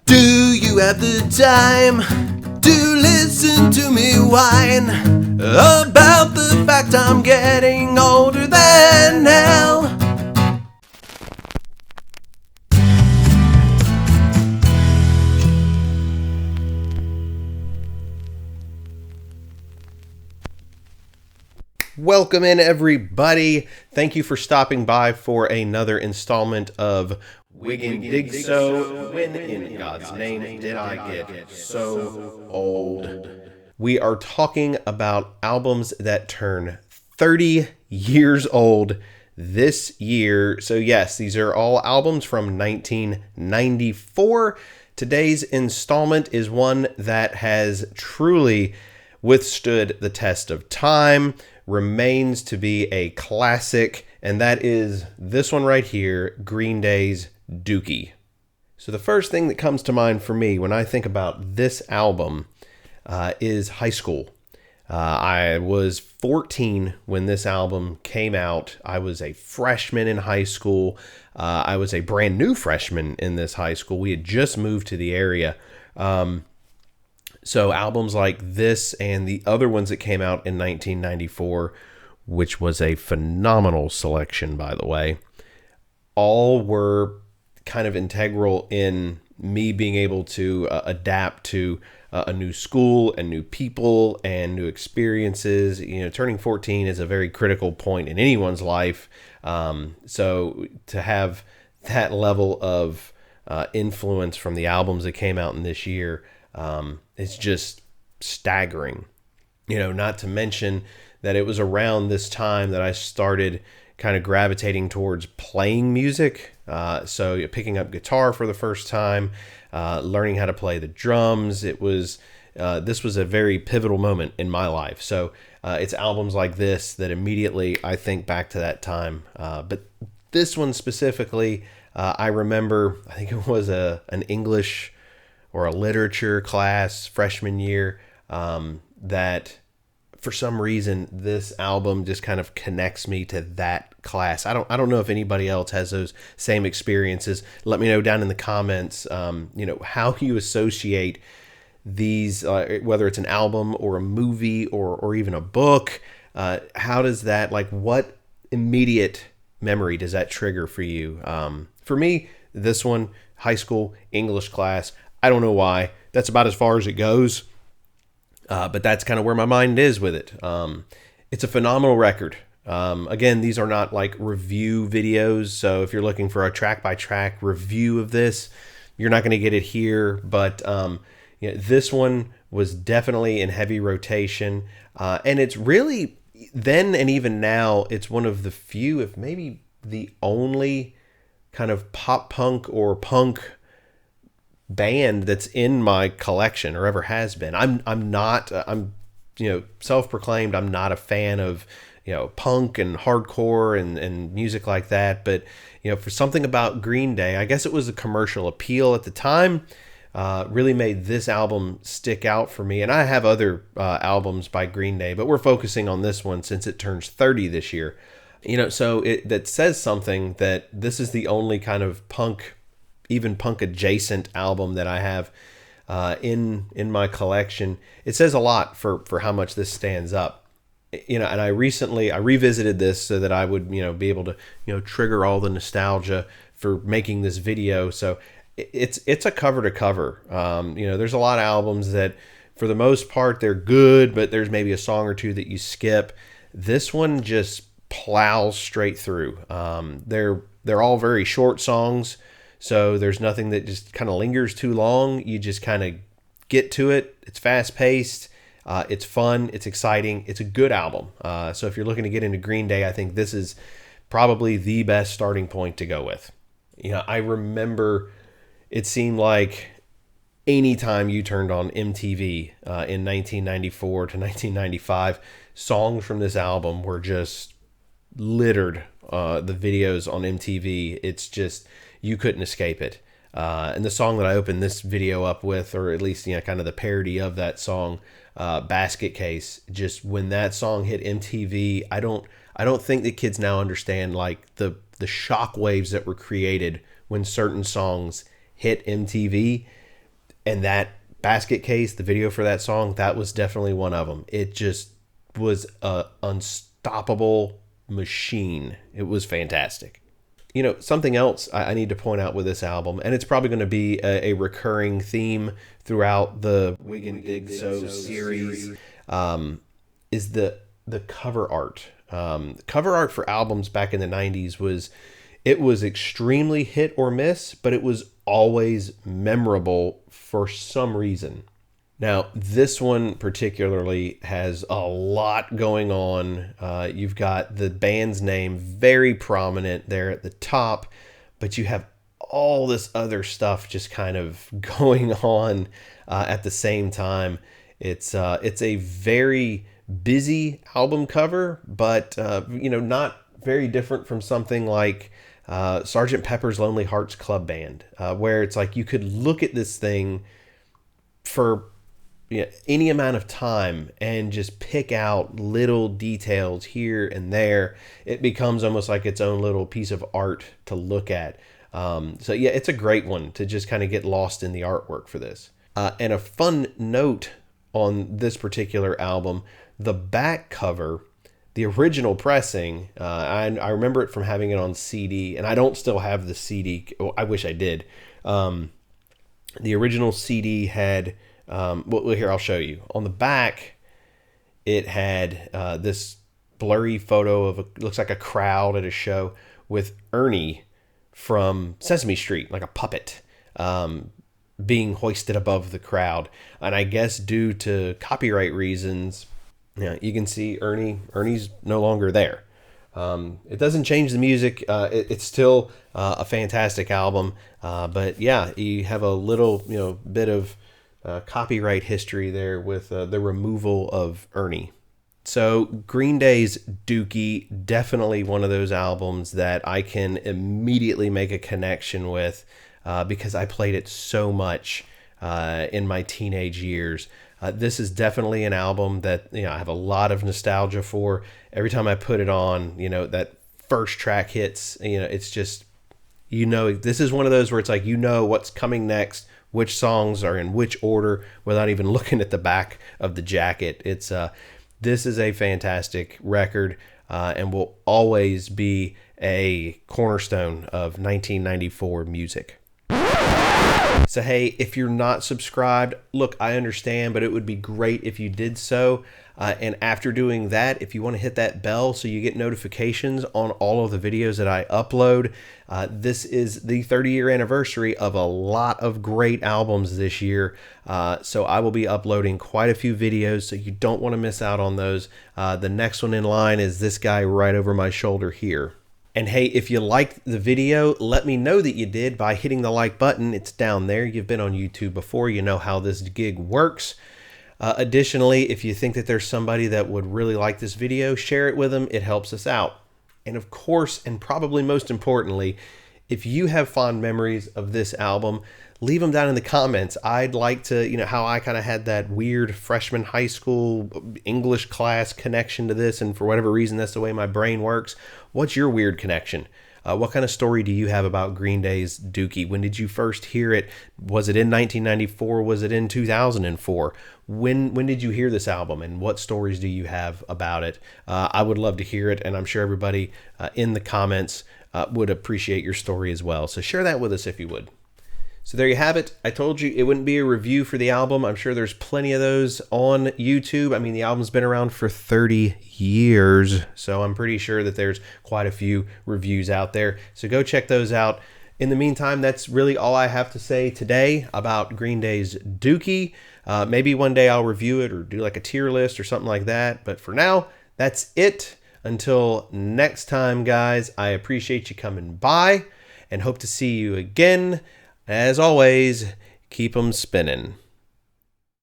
Do you have the time to listen to me whine about the fact I'm getting older than hell? Welcome in, everybody. Thank you for stopping by for another installment of WIGNDIGSO. When in God's name did I get so old? We are talking about albums that turn 30 years old this year. So yes, these are all albums from 1994. Today's installment is one that has truly withstood the test of time, remains to be a classic, and that is this one right here, Green Day's Dookie. So the first thing that comes to mind for me when I think about this album is high school. I was 14 when this album came out. I was a freshman in high school. I was a brand new freshman in this high school. We had just moved to the area. So albums like this and the other ones that came out in 1994, which was a phenomenal selection, by the way, all were kind of integral in me being able to adapt to a new school and new people and new experiences. You know, turning 14 is a very critical point in anyone's life. So to have that level of influence from the albums that came out in this year, it's just staggering, you know, not to mention that it was around this time that I started kind of gravitating towards playing music. So picking up guitar for the first time, learning how to play the drums. This was a very pivotal moment in my life. So it's albums like this that immediately I think back to that time. But this one specifically, I remember, I think it was an English or a literature class freshman year, that for some reason this album just kind of connects me to that class. I don't know if anybody else has those same experiences. Let me know down in the comments, how you associate these, whether it's an album or a movie or even a book. How does that, what immediate memory does that trigger for you? For me, this one, high school English class. I don't know why. That's about as far as it goes. But that's kind of where my mind is with it. It's a phenomenal record. Again, these are not like review videos. So if you're looking for a track by track review of this, you're not going to get it here. But this one was definitely in heavy rotation. And it's really, then and even now, it's one of the few, if maybe the only kind of pop punk or punk band that's in my collection or ever has been. I'm self-proclaimed, I'm not a fan of, punk and hardcore and music like that. But, for something about Green Day, I guess it was the commercial appeal at the time, really made this album stick out for me. And I have other albums by Green Day, but we're focusing on this one since it turns 30 this year. So that says something that this is the only kind of punk, even punk adjacent album that I have in my collection. It says a lot for how much this stands up. And I revisited this so that I would, be able to, trigger all the nostalgia for making this video. So it's a cover to cover. There's a lot of albums that for the most part they're good, but there's maybe a song or two that you skip. This one just plows straight through. They're all very short songs. So there's nothing that just kind of lingers too long. You just kind of get to it. It's fast paced. It's fun. It's exciting. It's a good album. So if you're looking to get into Green Day, I think this is probably the best starting point to go with. I remember it seemed like anytime you turned on MTV in 1994 to 1995, songs from this album were just littered. The videos on MTV, it's just, you couldn't escape it. And the song that I opened this video up with, or at least, kind of the parody of that song, Basket Case, just when that song hit MTV, I don't think that kids now understand the shock waves that were created when certain songs hit MTV. And that basket case, the video for that song, that was definitely one of them. It just was a unstoppable machine. It was fantastic. You know, something else I need to point out with this album, and it's probably going to be a recurring theme throughout the WIGNDIGSO series, is the cover art. Cover art for albums back in the 90s was extremely hit or miss, but it was always memorable for some reason. Now, this one particularly has a lot going on. You've got the band's name very prominent there at the top, but you have all this other stuff just kind of going on at the same time. It's a very busy album cover, but not very different from something like Sgt. Pepper's Lonely Hearts Club Band, where it's like you could look at this thing for any amount of time and just pick out little details here and there. It becomes almost like its own little piece of art to look at. So yeah, it's a great one to just kind of get lost in the artwork for this. And a fun note on this particular album, the back cover, the original pressing, I remember it from having it on CD, and I don't still have the CD. Well, I wish I did. The original CD had, well, here, I'll show you. On the back, it had this blurry photo of, looks like a crowd at a show with Ernie from Sesame Street, like a puppet, being hoisted above the crowd. And I guess due to copyright reasons, you can see Ernie's no longer there. It doesn't change the music. It's still a fantastic album. But yeah, you have a little, bit of copyright history there with the removal of Ernie. So Green Day's Dookie, definitely one of those albums that I can immediately make a connection with because I played it so much in my teenage years. This is definitely an album that I have a lot of nostalgia for. Every time I put it on, that first track hits, it's just, this is one of those where it's like, what's coming next, which songs are in which order without even looking at the back of the jacket. It's this is a fantastic record and will always be a cornerstone of 1994 music. So hey, if you're not subscribed, look, I understand, but it would be great if you did so. And after doing that, if you want to hit that bell so you get notifications on all of the videos that I upload. This is the 30-year anniversary of a lot of great albums this year. So I will be uploading quite a few videos, so you don't want to miss out on those. The next one in line is this guy right over my shoulder here. And hey, if you liked the video, let me know that you did by hitting the like button. It's down there. You've been on YouTube before. You know how this gig works. Additionally, if you think that there's somebody that would really like this video, share it with them. It helps us out. And of course, and probably most importantly, if you have fond memories of this album, leave them down in the comments. I'd like to, how I kind of had that weird freshman high school English class connection to this, and for whatever reason, that's the way my brain works. What's your weird connection? What kind of story do you have about Green Day's Dookie? When did you first hear it? Was it in 1994? Was it in 2004? When did you hear this album, and what stories do you have about it? I would love to hear it, and I'm sure everybody in the comments would appreciate your story as well. So share that with us if you would. So there you have it. I told you it wouldn't be a review for the album. I'm sure there's plenty of those on YouTube. I mean, the album's been around for 30 years, so I'm pretty sure that there's quite a few reviews out there. So go check those out. In the meantime, that's really all I have to say today about Green Day's Dookie. Maybe one day I'll review it or do like a tier list or something like that. But for now, that's it. Until next time, guys, I appreciate you coming by and hope to see you again. As always, keep 'em spinning.